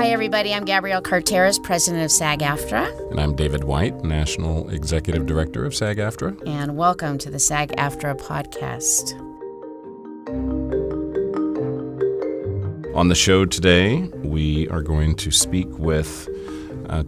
Hi, everybody. I'm Gabrielle Carteras, president of SAG-AFTRA. And I'm David White, National Executive Director of SAG-AFTRA. And welcome to the SAG-AFTRA podcast. On the show today, we are going to speak with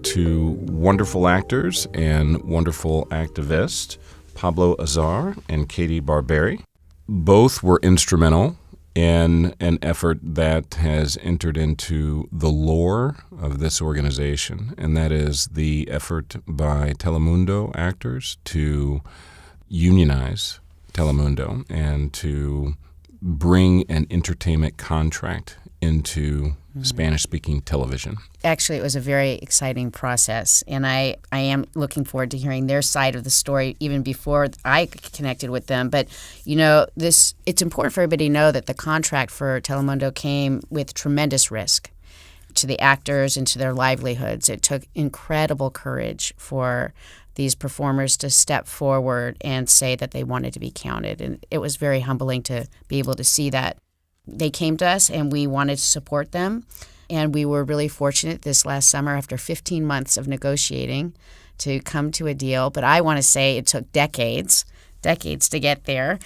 two wonderful actors and wonderful activists, Pablo Azar and Katie Barberi. Both were instrumental in an effort that has entered into the lore of this organization, and that is the effort by Telemundo actors to unionize Telemundo and to bring an entertainment contract into Spanish-speaking television. Actually, it was a very exciting process, and I am looking forward to hearing their side of the story even before I connected with them. But, you know, it's important for everybody to know that the contract for Telemundo came with tremendous risk to the actors and to their livelihoods. It took incredible courage for these performers to step forward and say that they wanted to be counted, and it was very humbling to be able to see that. They came to us and we wanted to support them, and we were really fortunate this last summer after 15 months of negotiating to come to a deal. But I want to say it took decades to get there.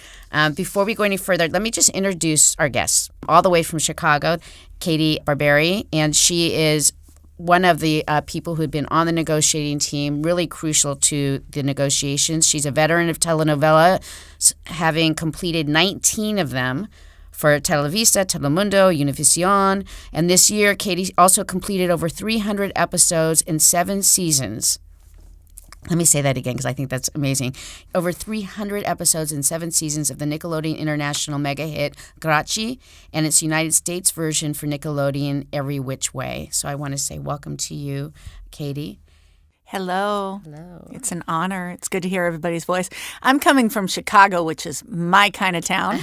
Before we go any further, let me just introduce our guests. All the way from Chicago, Katie Barberi, and she is one of the people who had been on the negotiating team, really crucial to the negotiations. She's a veteran of Telenovela, having completed 19 of them for Televisa, Telemundo, Univision. And this year, Katie also completed over 300 episodes in 7 seasons. Let me say that again because I think that's amazing. Over 300 episodes in 7 seasons of the Nickelodeon International mega hit Grachi and its United States version for Nickelodeon Every Which Way. So I want to say welcome to you, Katie. Hello. Hello. It's an honor. It's good to hear everybody's voice. I'm coming from Chicago, which is my kind of town,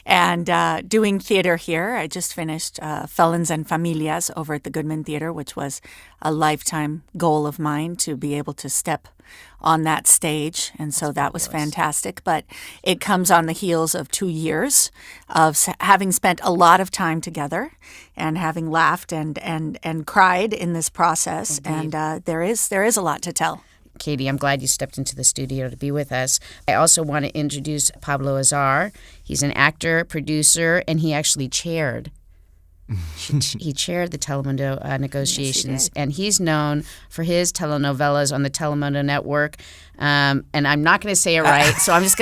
and doing theater here. I just finished Felons and Familias over at the Goodman Theater, which was a lifetime goal of mine to be able to step on that stage. And so that was fantastic. But it comes on the heels of 2 years of having spent a lot of time together and having laughed and cried in this process. Indeed. And there is a lot to tell. Katie, I'm glad you stepped into the studio to be with us. I also want to introduce Pablo Azar. He's an actor, producer, and he actually chaired. He chaired the Telemundo negotiations, yes, and he's known for his telenovelas on the Telemundo network. And I'm not going to say it right, so I'm just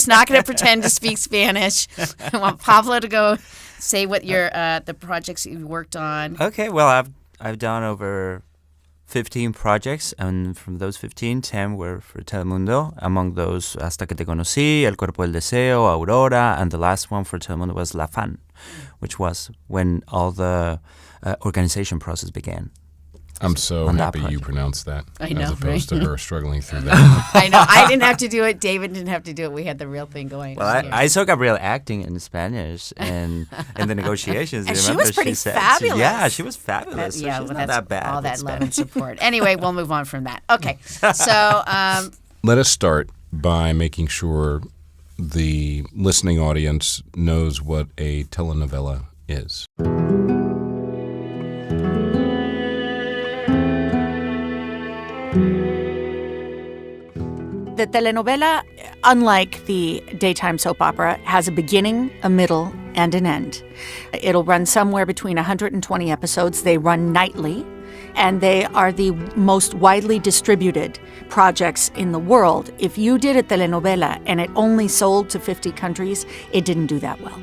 not going to pretend to speak Spanish. I want Pablo to go say what your the projects you've worked on. Okay, well, I've done over 15 projects, and from those 15, 10 were for Telemundo. Among those, Hasta que te conocí, El Cuerpo del Deseo, Aurora, and the last one for Telemundo was La Fan, which was when all the organization process began. I'm so happy you pronounced that, I know, as opposed right? to her struggling through that. I know. I didn't have to do it. David didn't have to do it. We had the real thing going. Well, I saw Gabrielle acting in Spanish and in the negotiations. And you she remember? was pretty said fabulous. she was fabulous. So she's not that's that bad. all with that love Spanish. and support. Anyway, we'll move on from that. Okay, so Let us start by making sure the listening audience knows what a telenovela is. The telenovela, unlike the daytime soap opera, has a beginning, a middle, and an end. It'll run somewhere between 120 episodes. They run nightly, and they are the most widely distributed projects in the world. If you did a telenovela and it only sold to 50 countries, it didn't do that well.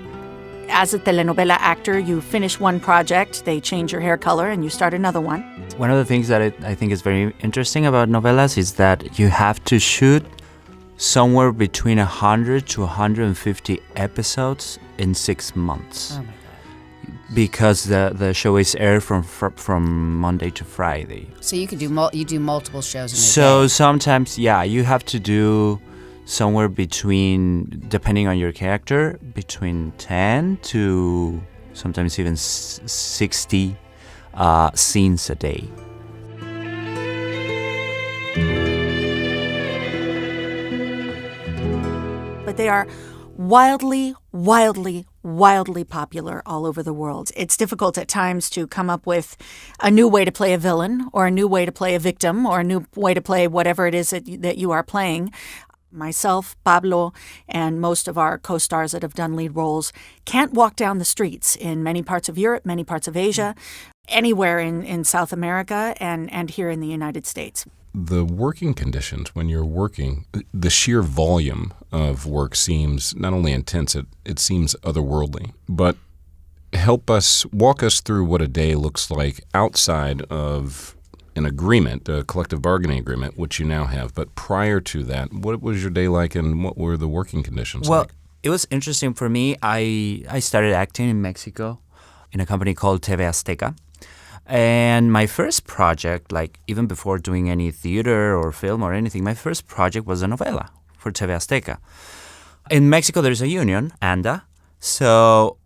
As a telenovela actor, you finish one project, they change your hair color, and you start another one. One of the things that I think is very interesting about novelas is that you have to shoot somewhere between 100 to 150 episodes in 6 months. oh my God. Because the show is aired from Monday to Friday. So you could do you do multiple shows in a So day. sometimes, you have to do somewhere between, depending on your character, between 10 to sometimes even 60 scenes a day. But they are wildly, wildly, wildly popular all over the world. It's difficult at times to come up with a new way to play a villain or a new way to play a victim or a new way to play whatever it is that you are playing. Myself, Pablo, and most of our co-stars that have done lead roles can't walk down the streets in many parts of Europe, many parts of Asia, anywhere in South America, and here in the United States. The working conditions when you're working, the sheer volume of work seems not only intense, it seems otherworldly. But walk us through what a day looks like outside of an agreement, a collective bargaining agreement, which you now have. But prior to that, what was your day like and what were the working conditions like? Well, it was interesting for me. I started acting in Mexico in a company called TV Azteca. And my first project, like even before doing any theater or film or anything, my first project was a novela for TV Azteca. In Mexico, there's a union, ANDA. So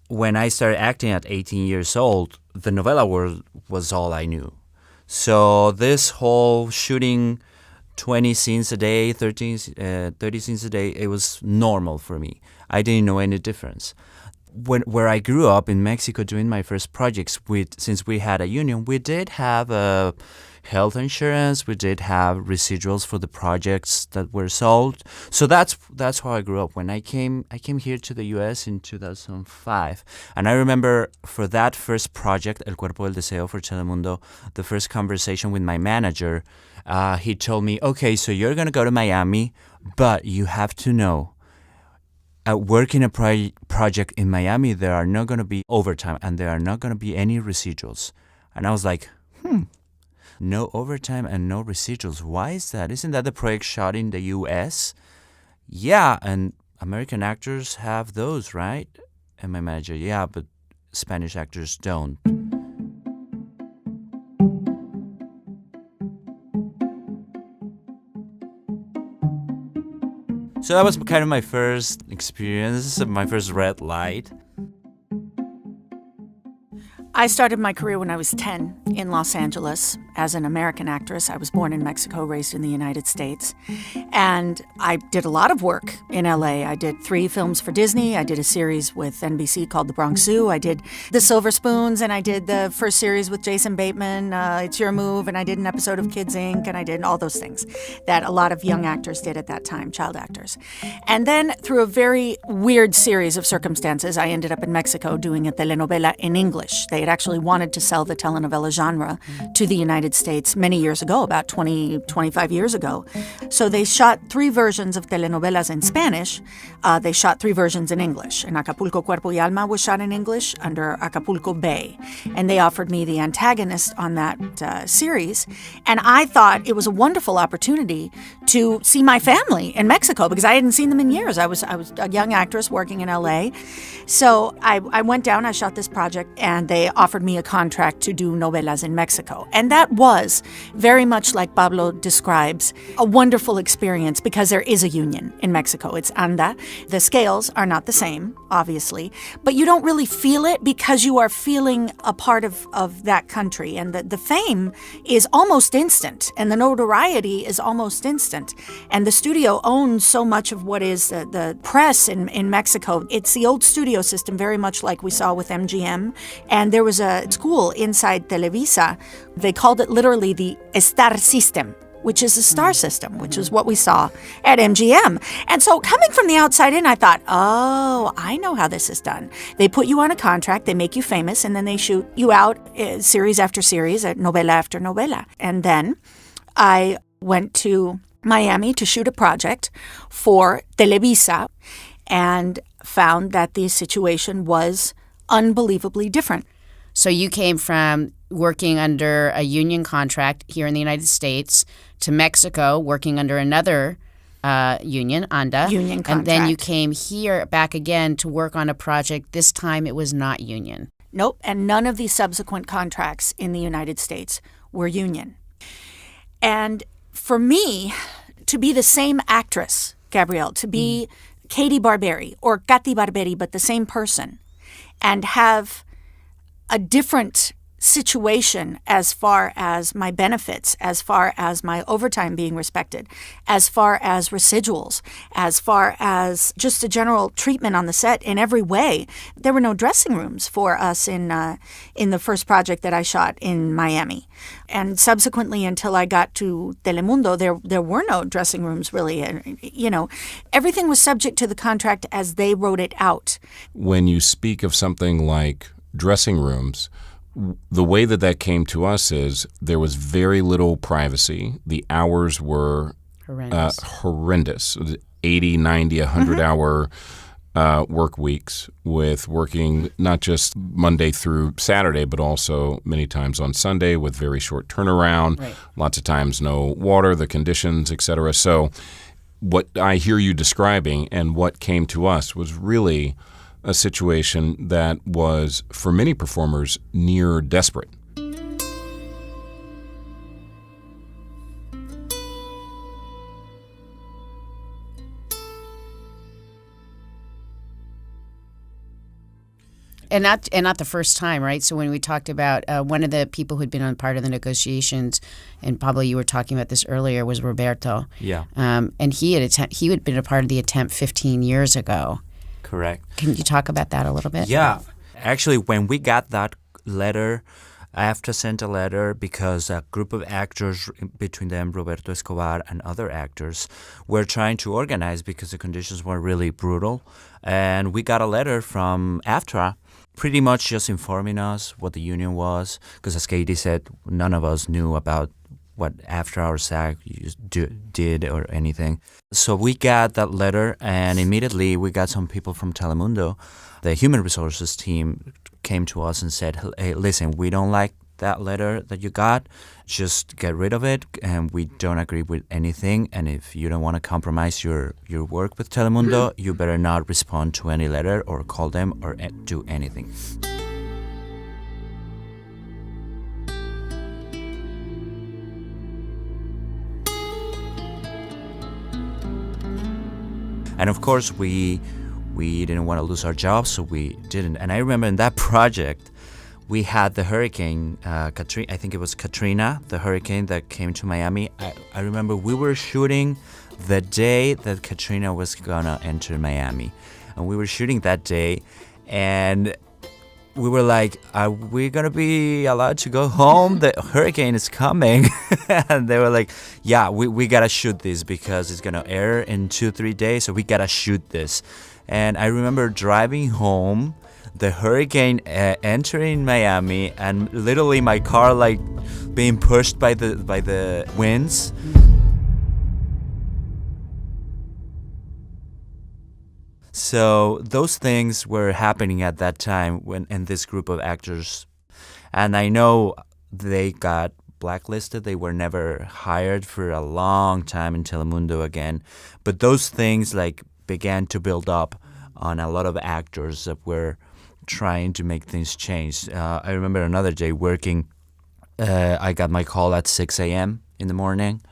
when I started acting at 18 years old, the novela world was all I knew. So this whole shooting 20 scenes a day, 30 scenes a day, it was normal for me. I didn't know any difference. Where I grew up in Mexico doing my first projects, since we had a union, we did have health insurance, we did have residuals for the projects that were sold. So that's how I grew up. When I came here to the U.S. in 2005, and I remember for that first project, El Cuerpo del Deseo for Telemundo, the first conversation with my manager, he told me, okay, so you're going to go to Miami, but you have to know, working a project in Miami, there are not going to be overtime and there are not going to be any residuals. And I was like, no overtime and no residuals. Why is that? Isn't that the project shot in the U.S.? Yeah, and American actors have those, right? And my manager, yeah, but Spanish actors don't. So that was kind of my first experience, my first red light. I started my career when I was 10 in Los Angeles as an American actress. I was born in Mexico, raised in the United States. And I did a lot of work in LA. I did 3 films for Disney. I did a series with NBC called The Bronx Zoo. I did The Silver Spoons, and I did the first series with Jason Bateman, It's Your Move, and I did an episode of Kids Inc., and I did all those things that a lot of young actors did at that time, child actors. And then through a very weird series of circumstances, I ended up in Mexico doing a telenovela in English. They had actually wanted to sell the telenovela genre to the United States many years ago, about 25 years ago. So they shot 3 versions of telenovelas in Spanish. They shot 3 versions in English. And Acapulco, Cuerpo y Alma was shot in English under Acapulco Bay. And they offered me the antagonist on that series. And I thought it was a wonderful opportunity to see my family in Mexico because I hadn't seen them in years. I was a young actress working in LA. So I went down, I shot this project, and they offered me a contract to do novelas in Mexico. And that was very much like Pablo describes, a wonderful experience because there is a union in Mexico. It's ANDA. The scales are not the same, obviously, but you don't really feel it because you are feeling a part of that country. And the fame is almost instant, and the notoriety is almost instant. And the studio owns so much of what is the press in Mexico. It's the old studio system, very much like we saw with MGM. And there was a school inside Televisa. They called it literally the Star System, which is a star system, which is what we saw at MGM. And so coming from the outside in, I thought, oh, I know how this is done. They put you on a contract, they make you famous, and then they shoot you out series after series, novela after novela. And then I went to Miami to shoot a project for Televisa and found that the situation was unbelievably different. So you came from working under a union contract here in the United States to Mexico, working under another union, ANDA. Union contract. And then you came here back again to work on a project. This time it was not union. Nope. And none of the subsequent contracts in the United States were union. And for me, to be the same actress, Gabrielle, to be Katie Barberi or Katy Barberi, but the same person, and have a different situation as far as my benefits, as far as my overtime being respected, as far as residuals, as far as just a general treatment on the set in every way. There were no dressing rooms for us in the first project that I shot in Miami. And subsequently, until I got to Telemundo, there were no dressing rooms really. Everything was subject to the contract as they wrote it out. When you speak of something like dressing rooms, the way that came to us is there was very little privacy. The hours were horrendous. 80, 90, 100-hour work weeks, with working not just Monday through Saturday, but also many times on Sunday with very short turnaround, lots of times no water, the conditions, etc. So what I hear you describing and what came to us was really a situation that was, for many performers, near desperate. And not the first time, right? So when we talked about one of the people who'd been on part of the negotiations, and Pablo, you were talking about this earlier, was Roberto. Yeah. And he had been a part of the attempt 15 years ago. Correct. Can you talk about that a little bit? Yeah. Actually, when we got that letter, AFTRA sent a letter because a group of actors, between them Roberto Escobar and other actors, were trying to organize because the conditions were really brutal. And we got a letter from AFTRA pretty much just informing us what the union was, because as Katie said, none of us knew about what AFTRA or SAG did or anything. So we got that letter, and immediately we got some people from Telemundo. The human resources team came to us and said, hey, listen, we don't like that letter that you got. Just get rid of it, and we don't agree with anything. And if you don't want to compromise your work with Telemundo, you better not respond to any letter or call them or do anything. And of course, we didn't want to lose our jobs, so we didn't. And I remember in that project, we had the hurricane, Katrina. I think it was Katrina, the hurricane that came to Miami. I remember we were shooting the day that Katrina was going to enter Miami. And we were shooting that day, and we were like, are we going to be allowed to go home? The hurricane is coming. And they were like, yeah, we got to shoot this because it's going to air in 2-3 days, so we got to shoot this. And I remember driving home, the hurricane entering Miami, and literally my car like being pushed by the winds. So those things were happening at that time in this group of actors. And I know they got blacklisted. They were never hired for a long time in Telemundo again. But those things like began to build up on a lot of actors that were trying to make things change. I remember another day working. I got my call at 6 a.m. in the morning.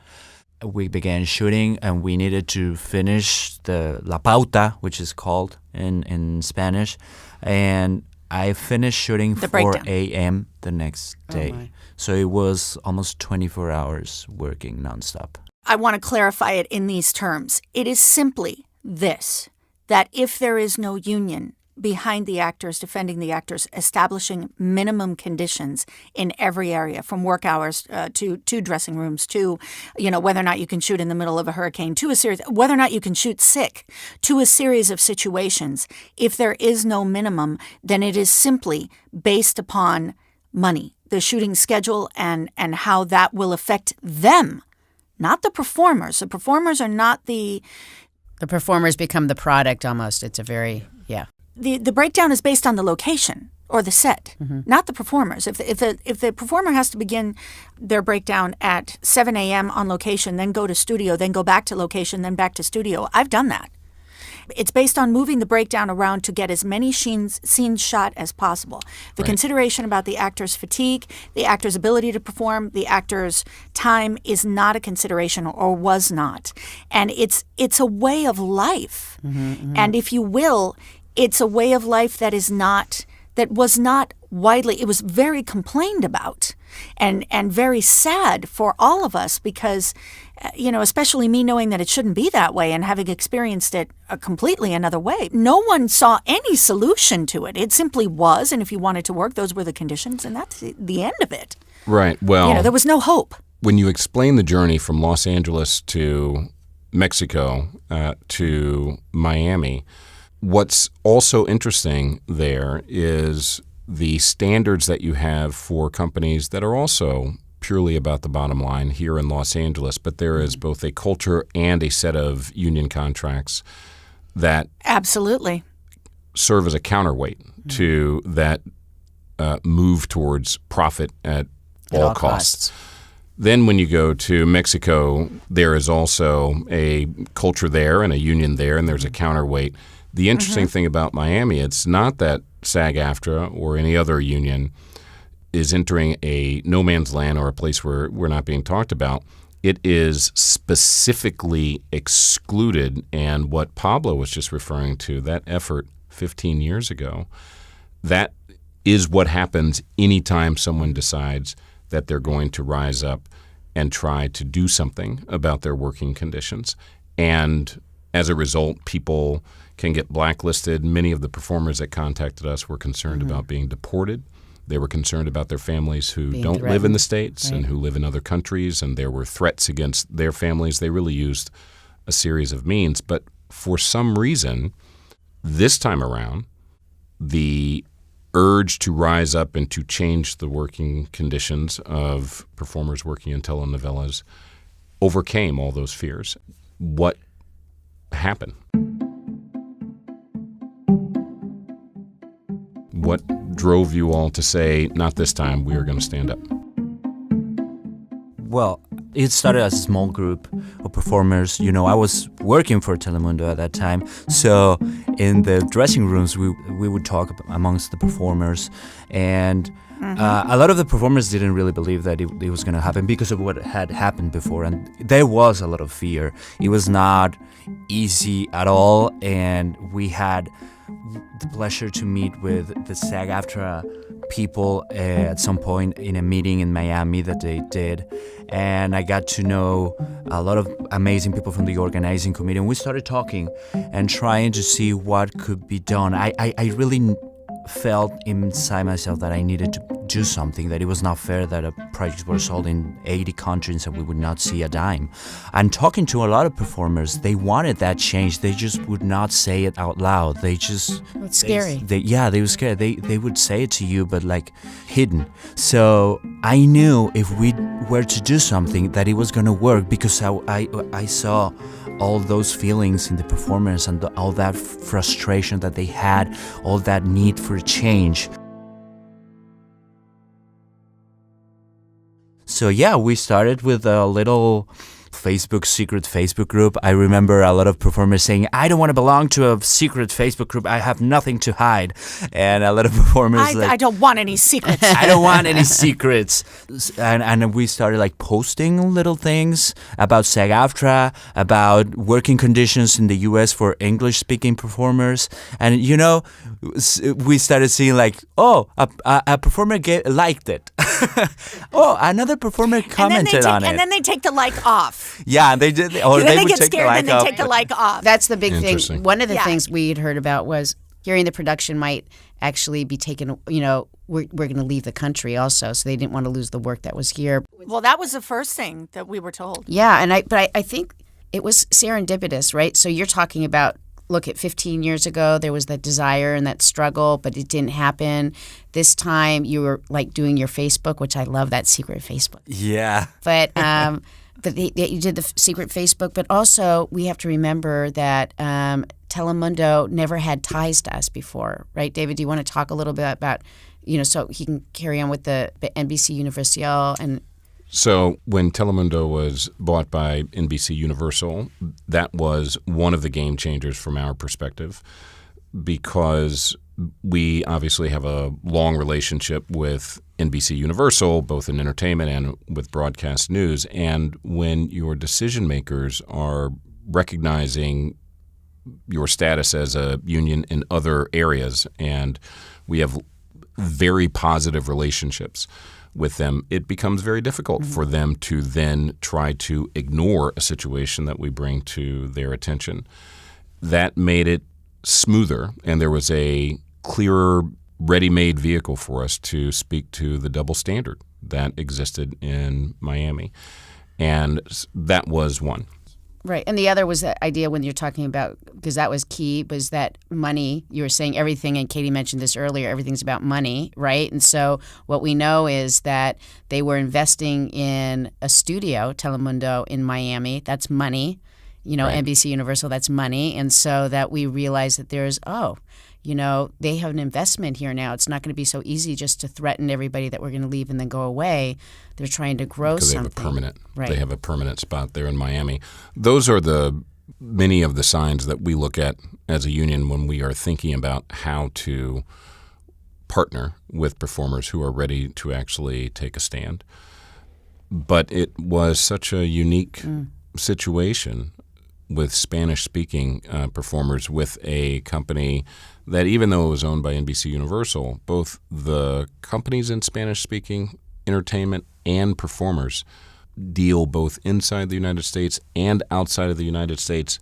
We began shooting, and we needed to finish the La Pauta, which is called in Spanish. And I finished shooting 4 a.m. the next day. So it was almost 24 hours working nonstop. I want to clarify it in these terms. It is simply this, that if there is no union behind the actors, defending the actors, establishing minimum conditions in every area, from work hours to dressing rooms, to whether or not you can shoot in the middle of a hurricane, to a series, whether or not you can shoot sick, to a series of situations. If there is no minimum, then it is simply based upon money, the shooting schedule, and how that will affect them, not the performers. The performers are not the performers become the product almost. It's a very The breakdown is based on the location or the set, not the performers. If the performer has to begin their breakdown at 7 a.m. on location, then go to studio, then go back to location, then back to studio, I've done that. It's based on moving the breakdown around to get as many scenes shot as possible. The consideration about the actor's fatigue, the actor's ability to perform, the actor's time is not a consideration, or was not. And it's a way of life. And if you will, it's a way of life that was not it was very complained about and very sad for all of us because, especially me knowing that it shouldn't be that way and having experienced it completely another way. No one saw any solution to it. It simply was, and if you wanted to work, those were the conditions, and that's the end of it. Right. Well, there was no hope. When you explain the journey from Los Angeles to Mexico to Miami, what's also interesting there is the standards that you have for companies that are also purely about the bottom line here in Los Angeles, but there is both a culture and a set of union contracts that absolutely serve as a counterweight to that move towards profit at all costs. Then when you go to Mexico, there is also a culture there and a union there, and there's a counterweight. The interesting thing about Miami, it's not that SAG-AFTRA or any other union is entering a no man's land or a place where we're not being talked about. It is specifically excluded, and what Pablo was just referring to, that effort 15 years ago, that is what happens anytime someone decides that they're going to rise up and try to do something about their working conditions. And as a result, people can get blacklisted. Many of the performers that contacted us were concerned about being deported. They were concerned about their families who Being don't threatened. live in the States Right. and who live in other countries, and there were threats against their families. They really used a series of means. But for some reason, this time around, the urge to rise up and to change the working conditions of performers working in telenovelas overcame all those fears. What happened? What drove you all to say, not this time, we are going to stand up? Well, it started as a small group of performers. I was working for Telemundo at that time. So in the dressing rooms, we would talk amongst the performers. And a lot of the performers didn't really believe that it was going to happen because of what had happened before. And there was a lot of fear. It was not easy at all. And we had the pleasure to meet with the SAG-AFTRA people at some point in a meeting in Miami that they did, and I got to know a lot of amazing people from the organizing committee, and we started talking and trying to see what could be done. I really felt inside myself that I needed to do something, that it was not fair that a project was sold in 80 countries and we would not see a dime. And talking to a lot of performers, they wanted that change. They just would not say it out loud. It's scary. They were scared. They would say it to you, but like hidden. So I knew if we were to do something that it was going to work, because I saw all those feelings in the performers and all that frustration that they had, all that need for change. So yeah, we started with a little secret Facebook group. I remember a lot of performers saying, I don't want to belong to a secret Facebook group. I have nothing to hide. And a lot of performers I don't want any secrets. I don't want any secrets. And we started like posting little things about SAG-AFTRA, about working conditions in the US for English-speaking performers. And, we started seeing like, a performer liked it. Another performer commented on it. And then they take the like off. Yeah, they did. Or then they would get take scared the like and they off. take the like off. That's the big thing. Interesting. One of the Yeah. things we had heard about was hearing the production might actually be taken, we're going to leave the country also. So they didn't want to lose the work that was here. Well, that was the first thing that we were told. Yeah, but I think it was serendipitous, right? So you're talking about, look, at 15 years ago, there was that desire and that struggle, but it didn't happen. This time you were like doing your Facebook, which I love that secret Facebook. Yeah. But you did the secret Facebook, but also we have to remember that Telemundo never had ties to us before, right? David, do you want to talk a little bit about, so he can carry on with the NBC Universal and... So when Telemundo was bought by NBC Universal, that was one of the game changers from our perspective, because we obviously have a long relationship with NBC Universal, both in entertainment and with broadcast news. And when your decision makers are recognizing your status as a union in other areas, and we have very positive relationships with them, it becomes very difficult for them to then try to ignore a situation that we bring to their attention. That made it smoother, and there was a clearer, ready-made vehicle for us to speak to the double standard that existed in Miami. And that was one. Right. And the other was that idea when you're talking about, because that was key, was that money. You were saying everything, and Katie mentioned this earlier, everything's about money, right? And so what we know is that they were investing in a studio, Telemundo, in Miami. That's money. Right. NBC Universal, that's money. And so that we realized that there's, they have an investment here now. It's not going to be so easy just to threaten everybody that we're going to leave and then go away. They're trying to grow something. They have a permanent spot there in Miami. Those are many of the signs that we look at as a union when we are thinking about how to partner with performers who are ready to actually take a stand. But it was such a unique situation with Spanish-speaking performers with a company that, even though it was owned by NBC Universal, both the companies in Spanish-speaking entertainment and performers deal both inside the United States and outside of the United States,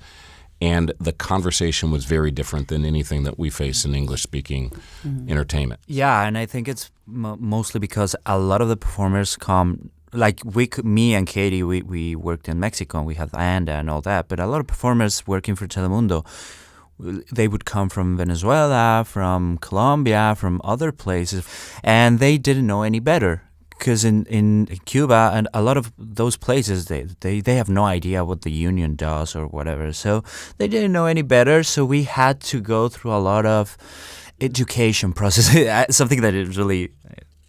and the conversation was very different than anything that we face in English-speaking entertainment. Yeah, and I think it's mostly because a lot of the performers come. Like me and Katie, we worked in Mexico and we had ANDA and all that. But a lot of performers working for Telemundo, they would come from Venezuela, from Colombia, from other places, and they didn't know any better. Because in Cuba and a lot of those places, they have no idea what the union does or whatever. So they didn't know any better. So we had to go through a lot of education process. Something that is really...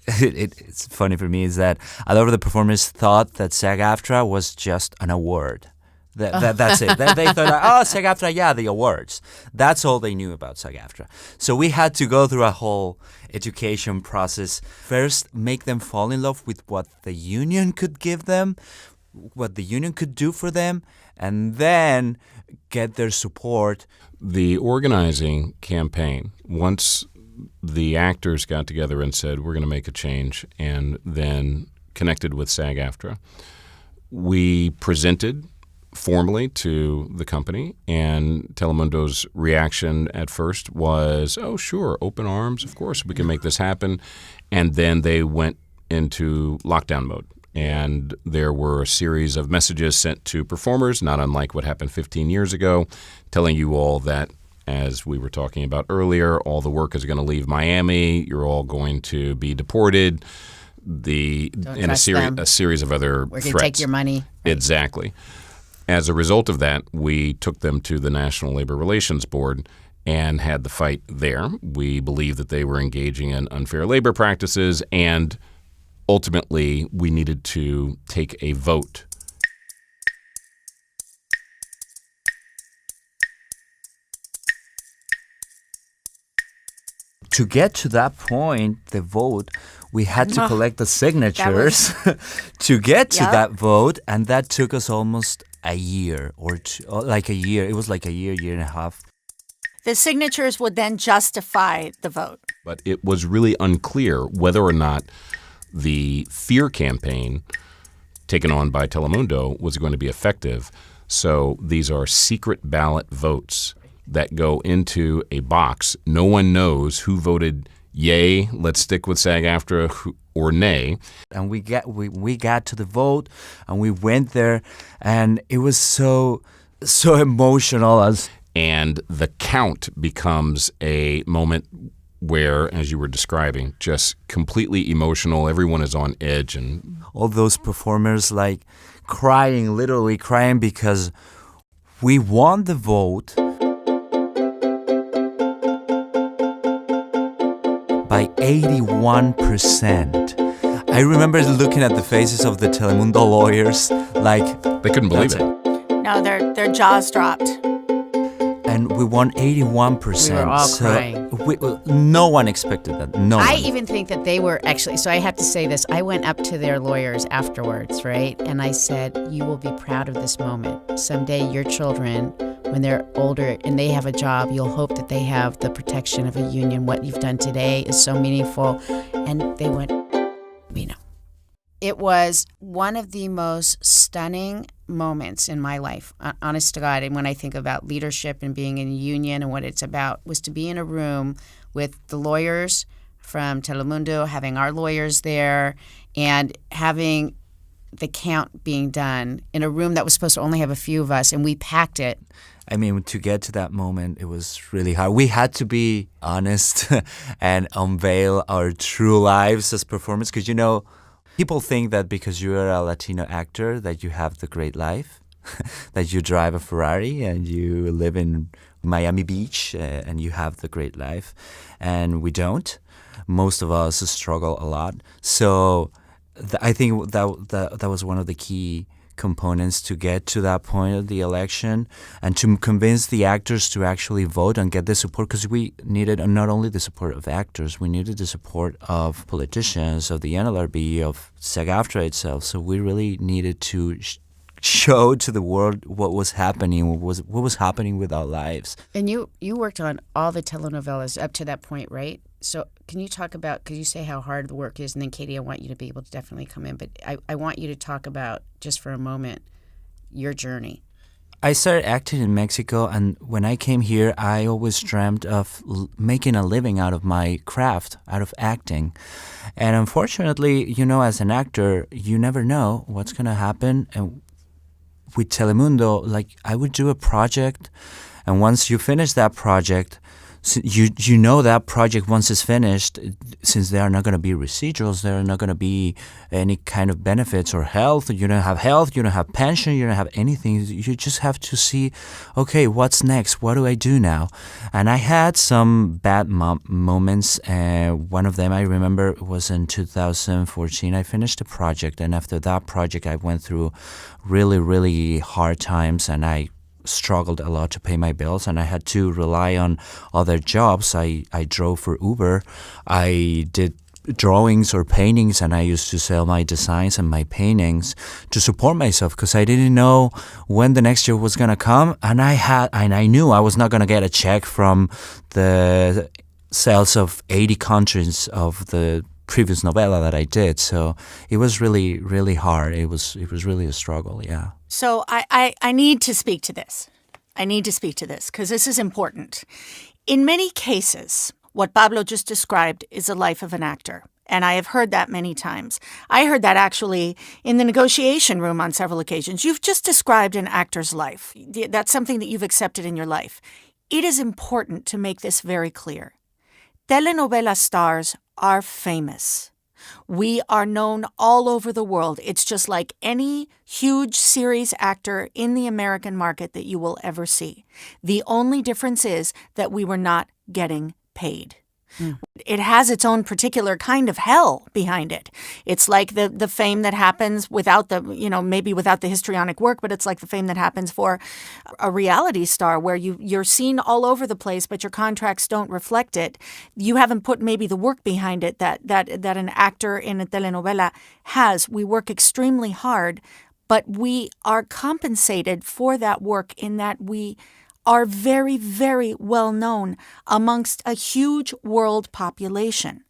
It's funny for me is that a lot of the performers thought that SAG-AFTRA was just an award. That's it. They thought, SAG-AFTRA, yeah, the awards. That's all they knew about SAG-AFTRA. So we had to go through a whole education process. First, make them fall in love with what the union could give them, what the union could do for them, and then get their support. The organizing campaign, once the actors got together and said, we're going to make a change, and then connected with SAG-AFTRA, we presented formally to the company, and Telemundo's reaction at first was, oh, sure, open arms, of course, we can make this happen. And then they went into lockdown mode. And there were a series of messages sent to performers, not unlike what happened 15 years ago, telling you all that, as we were talking about earlier, all the work is going to leave Miami. You're all going to be deported. A series of other We're threats. going to take your money. Right. Exactly. As a result of that, we took them to the National Labor Relations Board and had the fight there. We believed that they were engaging in unfair labor practices, and ultimately we needed to take a vote. To get to that point, the vote, we had to collect the signatures to get to that vote, and that took us almost a year or two, like a year. It was like a year and a half. The signatures would then justify the vote. But it was really unclear whether or not the fear campaign taken on by Telemundo was going to be effective. So these are secret ballot votes that go into a box. No one knows who voted yay, let's stick with SAG-AFTRA, or nay. And we got to the vote, and we went there, and it was so emotional. And the count becomes a moment where, as you were describing, just completely emotional. Everyone is on edge, and all those performers like crying, literally crying, because we won the vote by 81%. I remember looking at the faces of the Telemundo lawyers like they couldn't believe it. No, their jaws dropped. And we won 81%. We were all crying. No one expected that. No one. I even think that they were actually, so I have to say this, I went up to their lawyers afterwards, right? And I said, you will be proud of this moment. Someday your children when they're older and they have a job, you'll hope that they have the protection of a union. What you've done today is so meaningful. And they went, we know. It was one of the most stunning moments in my life, honest to God. And when I think about leadership and being in a union and what it's about, was to be in a room with the lawyers from Telemundo, having our lawyers there, and having the count being done in a room that was supposed to only have a few of us, and we packed it. I mean, to get to that moment, it was really hard. We had to be honest and unveil our true lives as performers, because, you know, people think that because you're a Latino actor that you have the great life, that you drive a Ferrari and you live in Miami Beach and you have the great life. And we don't. Most of us struggle a lot. So I think that was one of the key components to get to that point of the election and to convince the actors to actually vote and get the support, because we needed not only the support of actors, we needed the support of politicians, of the NLRB, of SAG-AFTRA itself. So we really needed to show to the world what was happening, what was happening with our lives. And you worked on all the telenovelas up to that point, right? So can you talk about, because you say how hard the work is, and then Katie, I want you to be able to definitely come in, but I want you to talk about, just for a moment, your journey. I started acting in Mexico, and when I came here, I always dreamt of making a living out of my craft, out of acting. And unfortunately, you know, as an actor, you never know what's going to happen. And with Telemundo, like, I would do a project, and once you finish that project, you know that project, once it's finished, since there are not going to be residuals, there are not going to be any kind of benefits or health. You don't have health, you don't have pension, you don't have anything. You just have to see, okay, what's next? What do I do now? And I had some bad moments. One of them I remember was in 2014. I finished a project, and after that project, I went through really, really hard times, and I struggled a lot to pay my bills, and I had to rely on other jobs. I drove for Uber. I did drawings or paintings, and I used to sell my designs and my paintings to support myself, because I didn't know when the next year was going to come, and I knew I was not going to get a check from the sales of 80 countries of the previous novela that I did. So it was really, really hard. It was really a struggle, yeah. So I need to speak to this. I need to speak to this because this is important. In many cases, what Pablo just described is the life of an actor. And I have heard that many times. I heard that actually in the negotiation room on several occasions. You've just described an actor's life. That's something that you've accepted in your life. It is important to make this very clear. Telenovela stars are famous. We are known all over the world. It's just like any huge series actor in the American market that you will ever see. The only difference is that we were not getting paid. It has its own particular kind of hell behind it. It's like the fame that happens without the, maybe without the histrionic work, but it's like the fame that happens for a reality star where you're seen all over the place, but your contracts don't reflect it. You haven't put maybe the work behind it that an actor in a telenovela has. We work extremely hard, but we are compensated for that work in that we are very, very well known amongst a huge world population.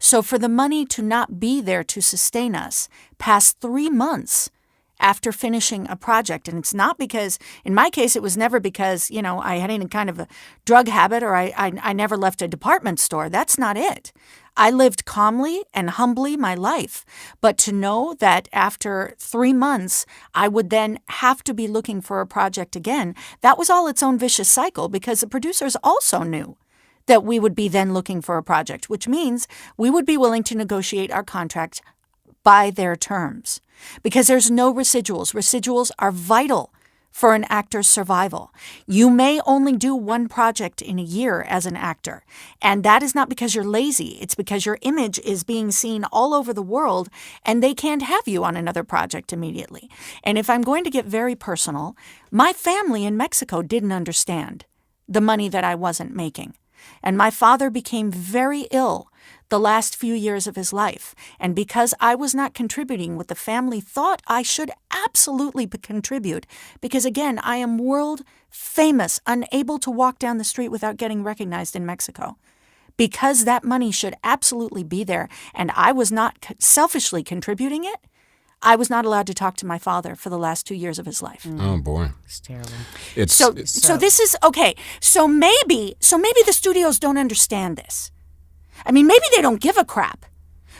So for the money to not be there to sustain us past 3 months after finishing a project, and it's not because, in my case, it was never because, I had any kind of a drug habit or I never left a department store. That's not it. I lived calmly and humbly my life. But to know that after 3 months, I would then have to be looking for a project again, that was all its own vicious cycle because the producers also knew that we would be then looking for a project, which means we would be willing to negotiate our contract by their terms because there's no residuals. Residuals are vital for an actor's survival. You may only do one project in a year as an actor, and that is not because you're lazy. It's because your image is being seen all over the world, and they can't have you on another project immediately. And if I'm going to get very personal, my family in Mexico didn't understand the money that I wasn't making. And my father became very ill the last few years of his life. And because I was not contributing what the family thought I should absolutely contribute, because again, I am world famous, unable to walk down the street without getting recognized in Mexico. Because that money should absolutely be there, and I was not selfishly contributing it, I was not allowed to talk to my father for the last 2 years of his life. Oh boy, It's terrible. So this is okay. So maybe the studios don't understand this. I mean, maybe they don't give a crap,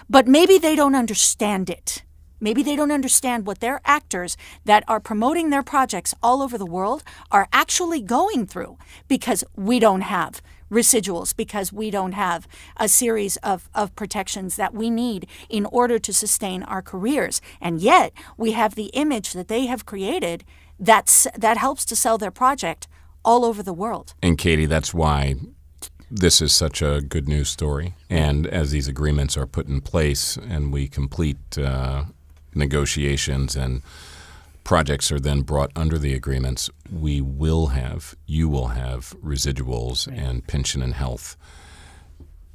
but maybe they don't understand it. Maybe they don't understand what their actors that are promoting their projects all over the world are actually going through, because we don't have residuals, because we don't have a series of protections that we need in order to sustain our careers. And yet we have the image that they have created that helps to sell their project all over the world. And Katie, that's why this is such a good news story. And as these agreements are put in place and we complete negotiations and projects are then brought under the agreements, you will have residuals and pension and health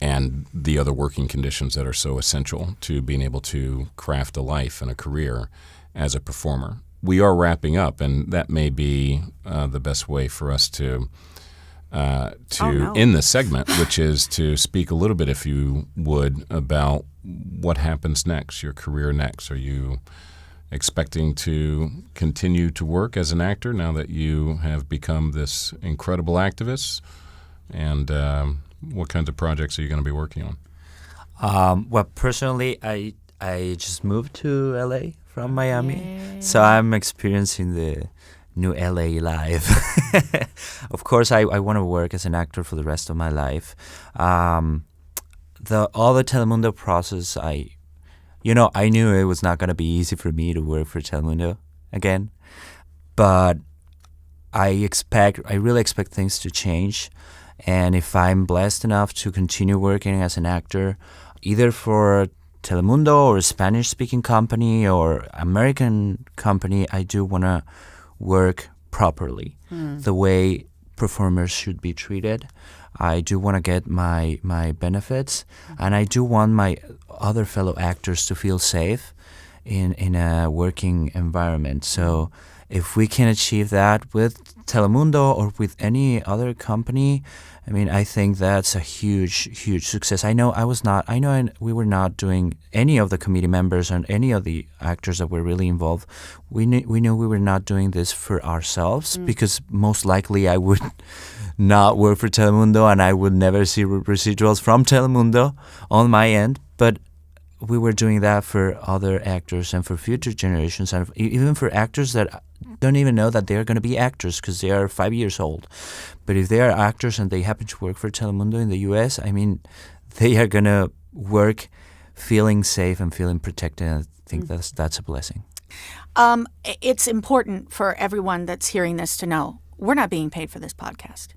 and the other working conditions that are so essential to being able to craft a life and a career as a performer. We are wrapping up, and that may be the best way for us to end this segment, which is to speak a little bit, if you would, about what happens next, your career next. Are you expecting to continue to work as an actor now that you have become this incredible activist? And what kinds of projects are you going to be working on? Well, personally, I just moved to LA from Miami, so I'm experiencing the new LA life. Of course, I want to work as an actor for the rest of my life. All the Telemundo process, I knew it was not going to be easy for me to work for Telemundo again, but I really expect things to change. And if I'm blessed enough to continue working as an actor, either for Telemundo or a Spanish-speaking company or American company, I do want to work properly, the way performers should be treated. I do want to get my benefits, and I do want my other fellow actors to feel safe in a working environment. So if we can achieve that with Telemundo or with any other company, I mean, I think that's a huge, huge success. We were not doing, any of the committee members and any of the actors that were really involved, we knew we were not doing this for ourselves, because most likely I would not work for Telemundo and I would never see residuals from Telemundo on my end. But we were doing that for other actors and for future generations, and even for actors that don't even know that they're going to be actors because they are 5 years old. But if they are actors and they happen to work for Telemundo in the U.S., I mean, they are going to work feeling safe and feeling protected. And I think that's a blessing. It's important for everyone that's hearing this to know we're not being paid for this podcast.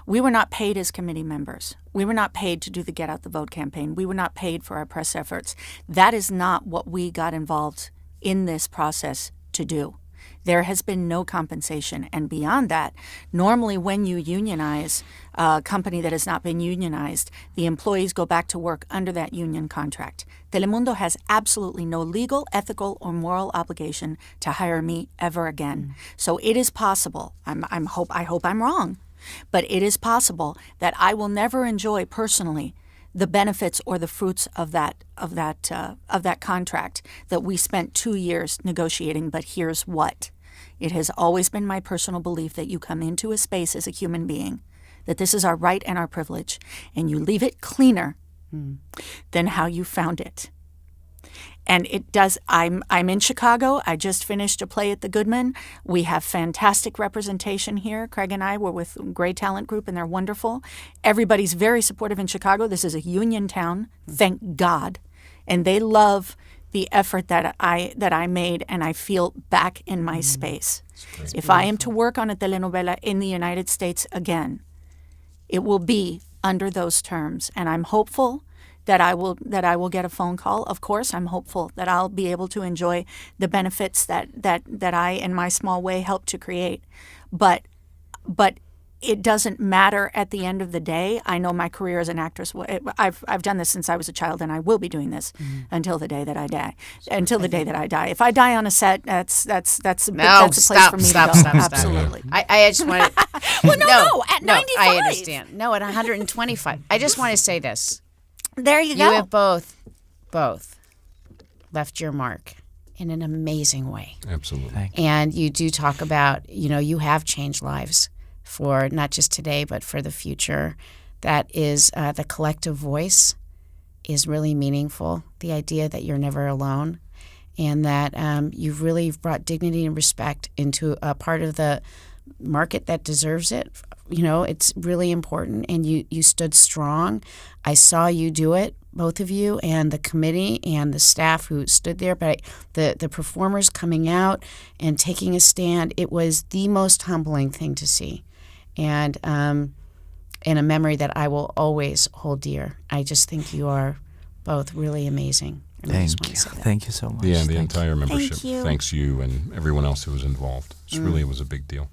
We were not paid as committee members. We were not paid to do the Get Out the Vote campaign. We were not paid for our press efforts. That is not what we got involved in this process to do. There has been no compensation. And beyond that, normally when you unionize a company that has not been unionized, the employees go back to work under that union contract. Telemundo has absolutely no legal, ethical, or moral obligation to hire me ever again. So it is possible, I hope I'm wrong, but it is possible that I will never enjoy personally the benefits or the fruits of that contract that we spent 2 years negotiating. But here's what. It has always been my personal belief that you come into a space as a human being, that this is our right and our privilege, and you leave it cleaner than how you found it. And it does. I'm in Chicago. I just finished a play at the Goodman. We have fantastic representation here. Craig and I were with Gray Talent Group, and they're wonderful. Everybody's very supportive in Chicago. This is a union town, thank God, and they love the effort that I made, and I feel back in my space. If I am to work on a telenovela in the United States again, it will be under those terms, and I'm hopeful that I will get a phone call. Of course, I'm hopeful that I'll be able to enjoy the benefits that I, in my small way, helped to create. But it doesn't matter at the end of the day. I know my career as an actress. I've done this since I was a child, and I will be doing this until the day that I die. Until the day that I die. If I die on a set, that's a place for me to go. Absolutely. I just want to. Well, no. At 95. I understand. No, at 125. I just want to say this. There you go. You have both left your mark in an amazing way. Absolutely. And you do talk about, you have changed lives for not just today, but for the future. That is the collective voice is really meaningful. The idea that you're never alone, and that you've really brought dignity and respect into a part of the market that deserves it. It's really important, and you stood strong. I saw you do it, both of you, and the committee and the staff who stood there, but the performers coming out and taking a stand. It was the most humbling thing to see, and a memory that I will always hold dear. I just think you are both really amazing. And I just want to say that. Thank you so much. Yeah, the entire membership Thank you. thanks you and everyone else who was involved. It was a big deal.